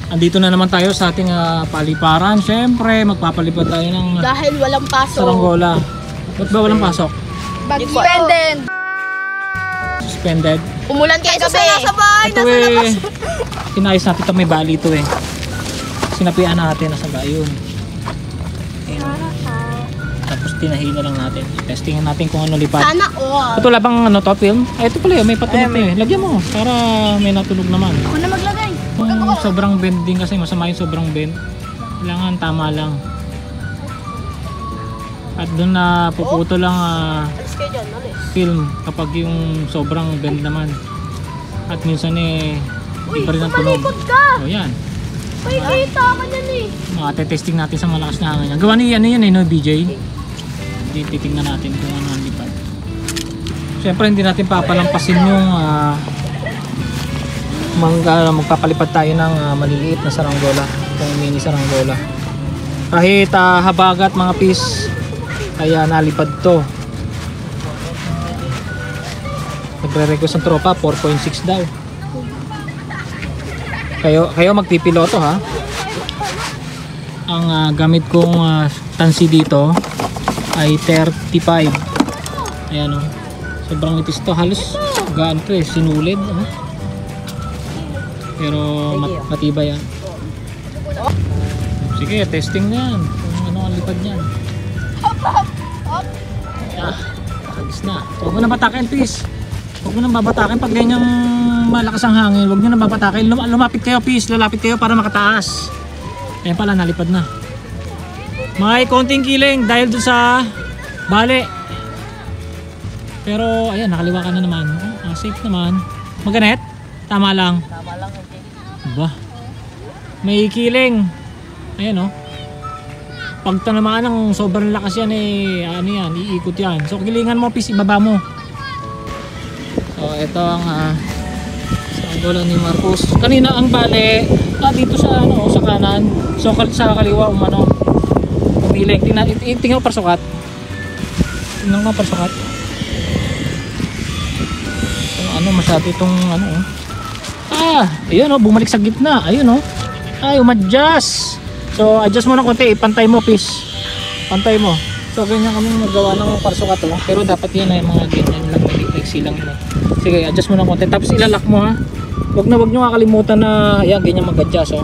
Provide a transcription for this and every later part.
Andito na naman tayo sa ating paliparan. Siyempre, magpapalipad tayo ng dahil walang pasok. saranggola. Ba't ba walang pasok? Suspended. Suspended? Umulan kayo gabi. Nasa bahay, Ito nasa labas. Kinayos natin ito, may bali ito Sinapian natin, nasa bayon. Tapos tinahin na lang natin. Testingin natin kung ano lipad. Sana all. Ito labang film? Ito pala may patunog Lagyan mo para may natunog naman. Ako na maglagay. Kung sobrang bend din kasi masama yung sobrang bend. Kailangan tama lang. At doon na puputo lang Alis kayo dyan, alis. film kapag yung sobrang bend naman. At minsan iba rin ang tunog. Malikot ka. O yan. May kita ka yan Testing natin sa malakas na hangin. Gawa ni no BJ? Titingnan natin kung ano ang lipad. Siyempre hindi natin papalampasin yung magpapalipad tayo ng maliliit na saranggola, yung mini saranggola. Kahit habagat mga pis, kaya nalipad to. Nagre-request ang tropa 4.6 daw. Kayo magpipiloto ha. Ang gamit kong tansi dito ay 35. Ayan sobrang nipis to, halos gaan to sinulid pero matibay yan. Sige, testing na yan kung ano ang lipad niyan. Nakagis na. Huwag mo na batakin, please. Huwag mo na babatakin pag ganyang malakas ang hangin. Huwag nyo na babatakin. Lumapit kayo, please. Lalapit kayo para makataas. Ayan pala, nalipad na. May konting kiling dahil doon sa bali. Pero ayan, nakaliwa ka na naman. Safe naman. Maganet? Tama lang. Tama lang, okay. Ba? May kiling. Ayan Pag tanamaan ng sobrang lakas yan ano yan, iikot yan. So kilingan mo, please, ibaba mo. So ito ang saranggola ni Marcos. Kanina ang bali dito sa sa kanan. So sa kaliwa umiling. Tingnan mo parsukat. Tingnan mo parsukat. Masyado itong ayun bumalik sa gitna. Ayun ay umadjust. So adjust mo na konti, ipantay mo please. Pantay mo. So ganyan kami magawa ng parsukat pero dapat yan ay mga ganyan lang, maiksi lang Sige, adjust mo na konti tapos ilalak mo ha. Wag nyo kakalimutan na yan ganyan mag-adjust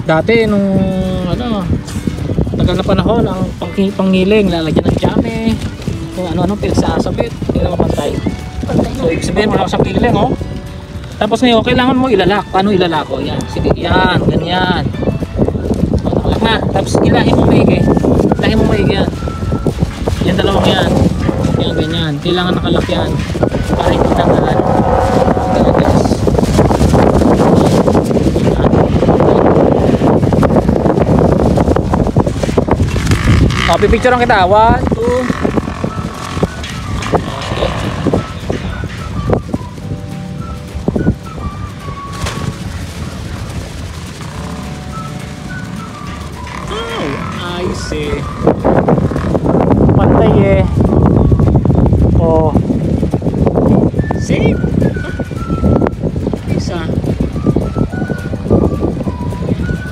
Dati nung tagal na panahon ang pangiling lalagyan ng jame. Kung ano-ano pinagsasabit, hindi naman pantay. So ibig sabihin wala sa kiling Tapos ngayon kailangan mo ilalak. Paano ilalak Yan, sige, yan, ganyan. Nakalak na. Tapos ilahin mo maigi. Ilahin mo maigi yan. Yan dalawang yan. Yan, ganyan. Kailangan nakalak yan. Para hindi tanggalan. Pipicturean kita. 1, 2. Pantay safe isa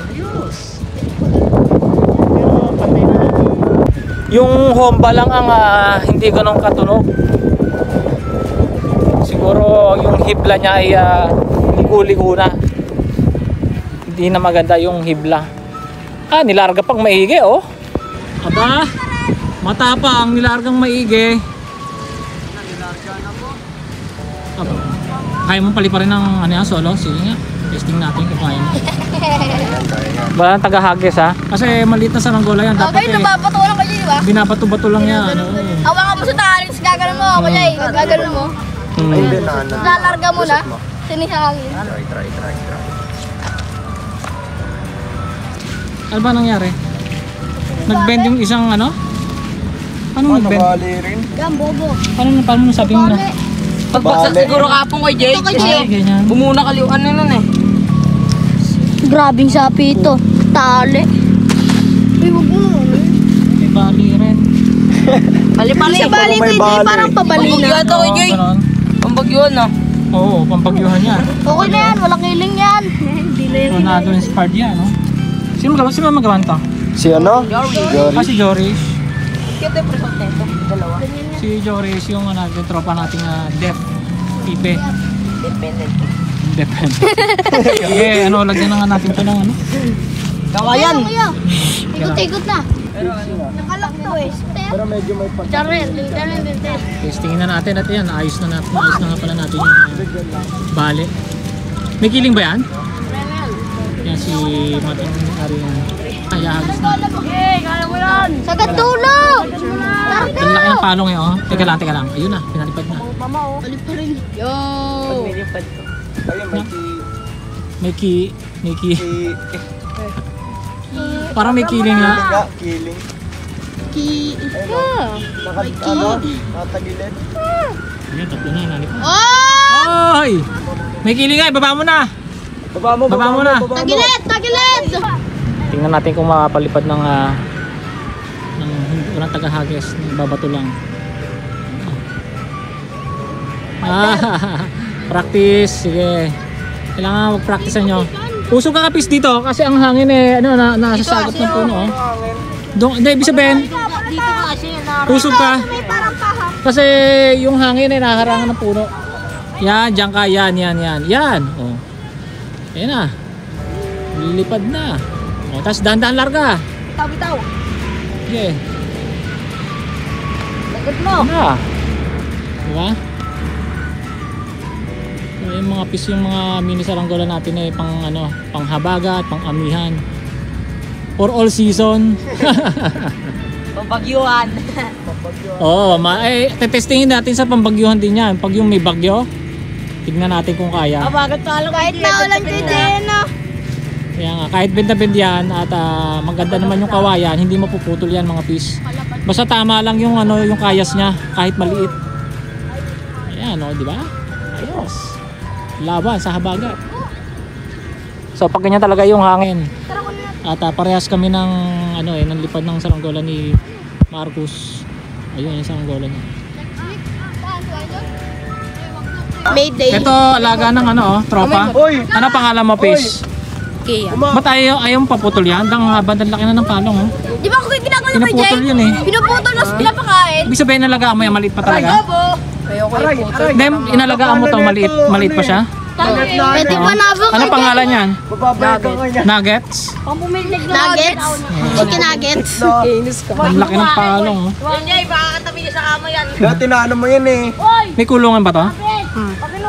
ayos pero pantay na yung homba lang ang hindi ganun katunog siguro yung hibla niya ay ligo-ligo na hindi na maganda yung hibla nilarga pang maigi aba matapang nilargang maigi kaya mo paliparin ng solo sige nga testing natin kung kaya mo ba tagahagis kasi maliit na saranggola yan dapat nababato lang kayo di ba? Binabato-bato lang yan hawakan mo sa talis gaganon mo kuya gaganon mo lalarga mo na sinihangin Try. ano ba nangyari? Nag-bend yung isang Paano nag-bend? Nabali rin. Gambobo. Paano mo sabi mo na? Pagpagsak siguro kapong kay Jay. Ganyan. Bumuna kaliwan na nun Grabing sapi ito. Tali. Uy, wag mo. May bali rin. Pali-pali. Sa bali ito, hindi parang pabali na. Pambagyo ito kay Jay. Pambagyo na. Oo, pampagyuhan yan. Okay na yan, walang kiling yan. Tornado inspired yan, no? Sino magawa to? Si ano? Jory. Si Joris. Kito yung present nito. Dalawa. Si Joris yung yung tropa nating Def. Ipe. Dependent. Depende. Sige, lagyan na nga natin ito ng ano. Kawayan. Ikot-ikot na. Nakalak to eh. Pero medyo may pag... Charel. Testingin na natin at yan, ayos na nga pala natin yung bale. May kiling ba yan? Yan si Mating Ari yan. Kaya hagis na. Sagad tulo! Ang laki ng palong eh, oh. Teka lang. Ayun na, pinalipad na. Balik pa rin. Yo! Nilipad ko. Ayun, May ki... ki... Parang may kiling na. Kiling. Nakatagilid. Ayan, tatlo na, nalipad. Oh! Oy! May kiling nga, ibaba mo na! Baba mo na. Tagilid! Tingnan natin kung makapalipad ng walang tagahagis, babato lang. Practice, sige. Kailangan mag-practice nyo. Usog ka kapis dito kasi ang hangin nasasagot ng puno. Hindi, ibig sabihin, Dito ka kasi usog ka. May parang paham. Kasi yung hangin ay naharangan ng puno. Yan, dyan ka, yan. Yan, oh. Ayan na. Lilipad na. O, tapos dahan-dahan larga. Bitaw. Sige. Lagad mo. Na. Diba? So, yung mga fish, yung mga mini saranggola natin ay pang habagat, pang amihan. For all season. Pabagyuhan. Oo, tetestingin natin sa pambagyuhan din yan. Pag yung may bagyo, tignan natin kung kaya. Bakit talo Kahit naulan din na. Kaya nga, kahit benta-benta yan at maganda naman yung kawayan, hindi mapuputol yan mga fish. Basta tama lang yung yung kayas niya, kahit maliit. Ayan, di ba? Ayos. Laban sa habagat. So pag ganyan talaga yung hangin. At parehas kami ng ng lipad ng saranggola ni Marcus. Ayun yung saranggola niya. Mayday. Ito alaga ng tropa. Uy! Ano pangalan mo, fish? Kaya. Ba't ayaw paputol yan? Ang haba ng laki na ng palong, oh. Di ba kung ginagawa niyo kay Jay? Pinaputol yun eh. Pinaputol mas pinapakain. Ibig sabihin nalagaan mo yan, maliit pa talaga? Ayoko yung puto. Hindi, inalagaan mo to, maliit pa siya? Pwede pa nabok. Ano pangalan yan? Bababay ka kanya. Nuggets? Nuggets? Chicken nuggets? Inis ka. Ang laki ng palong, oh. Jay, baka katabi niya sa kama yan. Dati na mo yan eh. May kulungan ba to?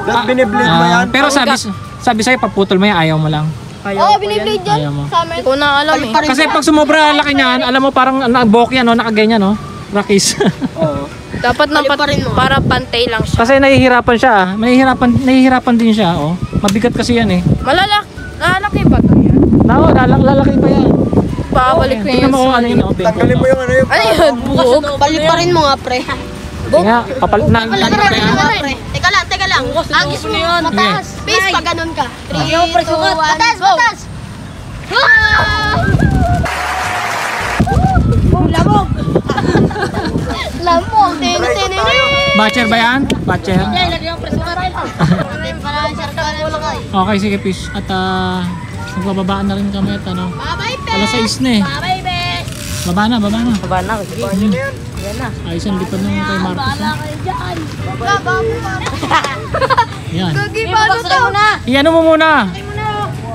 Dati biniblade mo yan. Pero sabi sa'yo, paputol mo yan, ayaw mo lang. Oo, biniblade dyan. Ayaw mo. Sa amin. Hindi ko na alam eh. Kasi pag sumobra laki niyan, alam mo parang nabok yan, nakaganyan, no? Rakis. Oo. Dapat para pantay lang siya. Kasi nahihirapan siya, nahihirapan din siya, oh. Mabigat kasi yan, eh. Lalaki ba to yan? Lalaki pa yan. Babalik ko Tingnan yun. mo kung ano yun, oh. Tanggalin mo yung yung... Ano yun? Buhok? Balik pa rin mo nga, pre. Nga, papalit na yan. Teka lang. Agis mo yun. Mataas. Base pa ganun ka. 3, 2, 1, mataas. Lamog! Lamog. Tini. Batcher ba yan? Batcher? Lagyan yung preso ka rin. Okay, sige, fish. At magbababaan na rin kami at Bye-bye, pe. alas 6 na eh. Bye-bye, be. Baba na. Baba na. Sige. Yan na. Ayos ang lipad ng kay Marcos. Bala kayo dyan. Baba mo, Yan. Gagi, paano to? Iyan mo muna.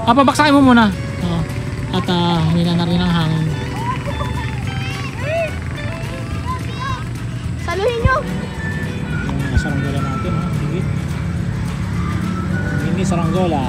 Pabaksakin mo muna. Oo. At humina na rin ang hangin. Saluhin nyo. Yung saranggola natin. Mini saranggola.